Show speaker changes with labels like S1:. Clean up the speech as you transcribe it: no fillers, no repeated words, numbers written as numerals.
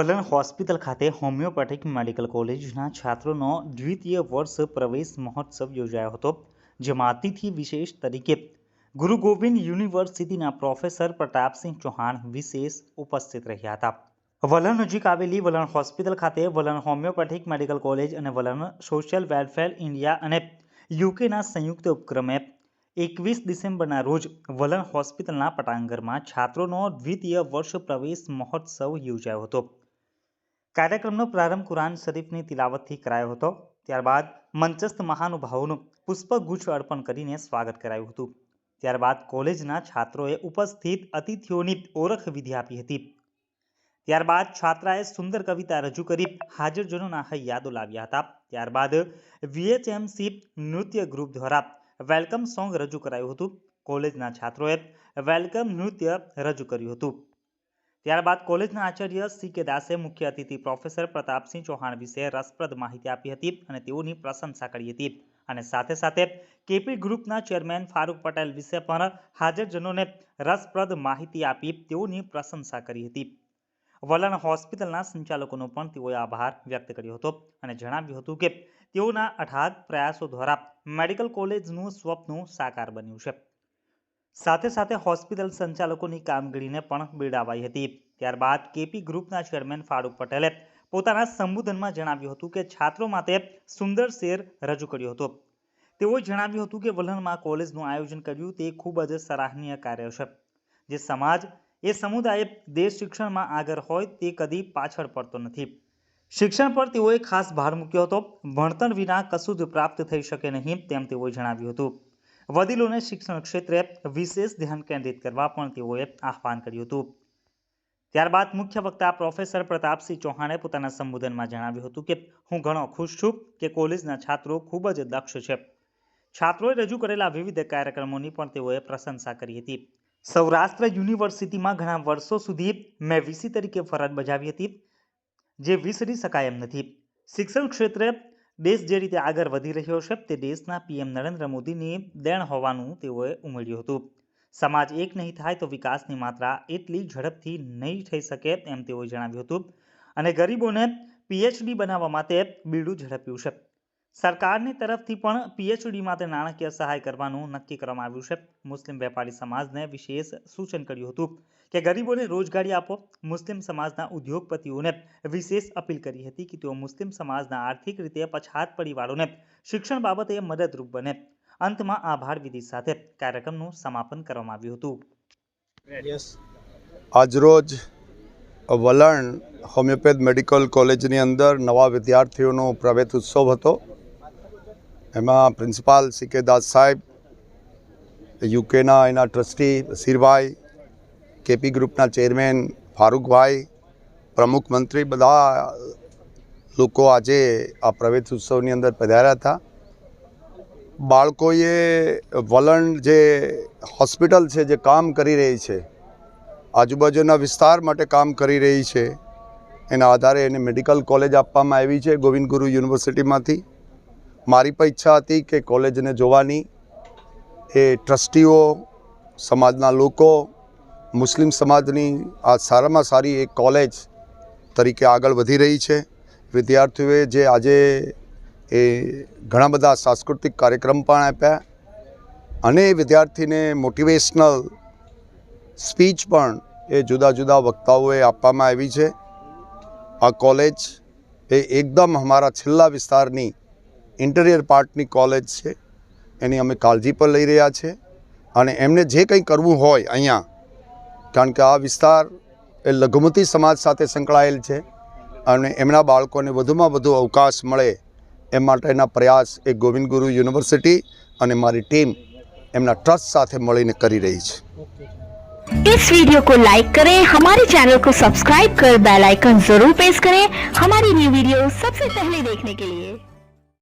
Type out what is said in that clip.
S1: વલણ હોસ્પિટલ ખાતે homeopathic medical કોલેજના છાત્રોનો દ્વિતીય વર્ષ પ્રવેશ મહોત્સવ યોજાયો હતો, જેમાં અતિથિ વિશેષ તરીકે ગુરુ ગોવિંદ યુનિવર્સિટીના પ્રોફેસર પ્રતાપસિંહ ચૌહાણ વિશેષ ઉપસ્થિત રહ્યા હતા. વલણ નજીક આવેલી વલણ હોસ્પિટલ ખાતે વલણ હોમિયોપેથિક મેડિકલ કોલેજ અને વલણ સોશિયલ વેલફેર ઇન્ડિયા અને યુકેના સંયુક્ત ઉપક્રમે 21 ડિસેમ્બરના રોજ વલણ હોસ્પિટલના પટાંગણમાં છાત્રોનો દ્વિતીય વર્ષ પ્રવેશ મહોત્સવ યોજાયો હતો. કાર્યક્રમનો પ્રારંભ કુરાન શરીફની તિલાવતથી કરાયો હતો. ત્યારબાદ મંચસ્થ મહાનુભાવોનું પુષ્પગુચ્છ અર્પણ કરીને સ્વાગત કરાયું હતું. ત્યારબાદ કોલેજના છાત્રોએ ઉપસ્થિત અતિથિઓની ઓળખ વિધિ આપી હતી. ત્યારબાદ છાત્રાએ સુંદર કવિતા રજૂ કરી હાજરજનોના હૈયાદો લાવ્યા હતા. ત્યારબાદ VHMC નૃત્ય ગ્રુપ દ્વારા વેલકમ સોંગ રજૂ કરાયું હતું. કોલેજના છાત્રોએ વેલકમ નૃત્ય રજૂ કર્યું હતું. ત્યારબાદ કોલેજના આચાર્ય CK દાસે મુખ્ય અતિથિ પ્રોફેસર પ્રતાપસિંહ ચૌહાણ વિશે રસપ્રદ માહિતી આપી હતી અને તેઓની પ્રશંસા કરી હતી. અને સાથે સાથે KP ગ્રુપના ચેરમેન ફારૂક પટેલ વિશે પણ હાજરજનોને રસપ્રદ માહિતી આપી તેઓની પ્રશંસા કરી હતી. વલણ હોસ્પિટલના સંચાલકોનો પણ તેઓએ આભાર વ્યક્ત કર્યો હતો અને જણાવ્યું હતું કે તેઓના અથાગ પ્રયાસો દ્વારા મેડિકલ કોલેજનું સ્વપ્ન સાકાર બન્યું છે. સાથે સાથે હોસ્પિટલ સંચાલકોની કામગીરીને પણ બિરદાવાઈ હતી. ત્યારબાદ KP ગ્રુપના ચેરમેન ફારૂક પટેલે પોતાના સંબોધનમાં જણાવ્યું હતું કે છાત્રો માટે સુંદર શેર રજૂ કર્યો હતો. તેઓએ જણાવ્યું હતું કે વલણમાં કોલેજનું આયોજન કર્યું તે ખૂબ જ સરાહનીય કાર્ય છે. જે સમાજ એ સમુદાય દેશ શિક્ષણમાં આગળ હોય તે કદી પાછળ પડતો નથી. શિક્ષણ પર તેઓએ ખાસ ભાર મૂક્યો હતો. ભણતર વિના કશું જ પ્રાપ્ત થઈ શકે નહીં તેમ તેઓએ જણાવ્યું હતું. વડીલોને શિક્ષણ ક્ષેત્રે વિશેષ ધ્યાન કેન્દ્રિત કરવા પણ તેઓએ આહવાન કર્યું હતું. ત્યારબાદ મુખ્ય વક્તા પ્રોફેસર પ્રતાપસિંહ ચૌહાણે પોતાના સંબોધનમાં જણાવ્યું હતું કે હું ઘણો ખુશ છું કે કોલેજના છાત્રો ખૂબ જ દક્ષ છે. છાત્રોએ રજૂ કરેલા વિવિધ કાર્યક્રમોની પણ તેઓએ પ્રશંસા કરી હતી. સૌરાષ્ટ્ર યુનિવર્સિટીમાં ઘણા વર્ષો સુધી મેં VC તરીકે ફરજ બજાવી હતી, જે વિસરી શકાય એમ નથી. શિક્ષણ ક્ષેત્રે દેશ જે રીતે આગળ વધી રહ્યો છે તે દેશના PM નરેન્દ્ર મોદીની દેણ હોવાનું તેઓએ ઉમેર્યું હતું. સમાજ એક નહીં થાય તો વિકાસની માત્રા એટલી ઝડપથી નહીં થઈ શકે એમ તેઓએ જણાવ્યું હતું. અને ગરીબોને PhD બનાવવા માટે બીડું ઝડપ્યું છે. સરકારની તરફથી પણ PhD માટે નાણાકીય સહાય કરવાનું નક્કી કરવામાં આવ્યું છે. મુસ્લિમ વેપારી સમાજને વિશેષ સૂચન કર્યું હતું કે ગરીબોને રોજગારી આપો. મુસ્લિમ સમાજના ઉદ્યોગપતિઓને વિશેષ અપીલ કરી હતી કે તેઓ મુસ્લિમ સમાજના આર્થિક રીતે પછાત પરિવારોને શિક્ષણ બાબતે મદદરૂપ બને. અંતમાં આભાર વિધિ સાથે કાર્યક્રમનું સમાપન કરવામાં આવ્યું હતું.
S2: આજરોજ વલણ હોમિયોપેથ મેડિકલ કોલેજની અંદર નવા વિદ્યાર્થીઓનો પ્રવેશ ઉત્સવ હતો. એમાં પ્રિન્સિપાલ CK દાસ સાહેબ, યુકેના એના ટ્રસ્ટી બશીરભાઈ, KP ગ્રુપના ચેરમેન ફારૂકભાઈ, પ્રમુખ મંત્રી બધા લોકો આજે આ પ્રવેશ ઉત્સવની અંદર પધાર્યા હતા. બાળકોએ વલણ જે હોસ્પિટલ છે જે કામ કરી રહી છે, આજુબાજુના વિસ્તાર માટે કામ કરી રહી છે, એના આધારે એને મેડિકલ કોલેજ આપવામાં આવી છે ગોવિંદ ગુરુ યુનિવર્સિટીમાંથી. મારી પણ ઈચ્છા હતી કે કોલેજને જોવાની. એ ટ્રસ્ટીઓ, સમાજના લોકો, મુસ્લિમ સમાજની આ સારામાં સારી એક કોલેજ તરીકે આગળ વધી રહી છે. વિદ્યાર્થીઓએ જે આજે એ ઘણા બધા સાંસ્કૃતિક કાર્યક્રમ પણ આપ્યા અને વિદ્યાર્થીને મોટિવેશનલ સ્પીચ પણ એ જુદા જુદા વક્તાઓએ આપવામાં આવી છે. આ કોલેજ એ એકદમ અમારા છેલ્લા વિસ્તારની ઇન્ટિરિયર પાર્ટની કોલેજ છે. એની અમે કાળજી પણ લઈ રહ્યા છે અને એમને જે કંઈ કરવું હોય અહીંયા, કારણ કે આ વિસ્તાર એ લઘુમતી સમાજ સાથે સંકળાયેલ છે અને એમના બાળકોને વધુમાં વધુ અવકાશ મળે એ માટેના પ્રયાસ એ ગોવિંદ ગુરુ યુનિવર્સિટી અને મારી ટીમ એમના ટ્રસ્ટ સાથે મળીને કરી રહી છે.
S3: इस वीडियो को लाइक करें, हमारे चैनल को सब्सक्राइब कर बेल आइकन जरूर प्रेस करें हमारी न्यू वीडियो सबसे पहले देखने के लिए।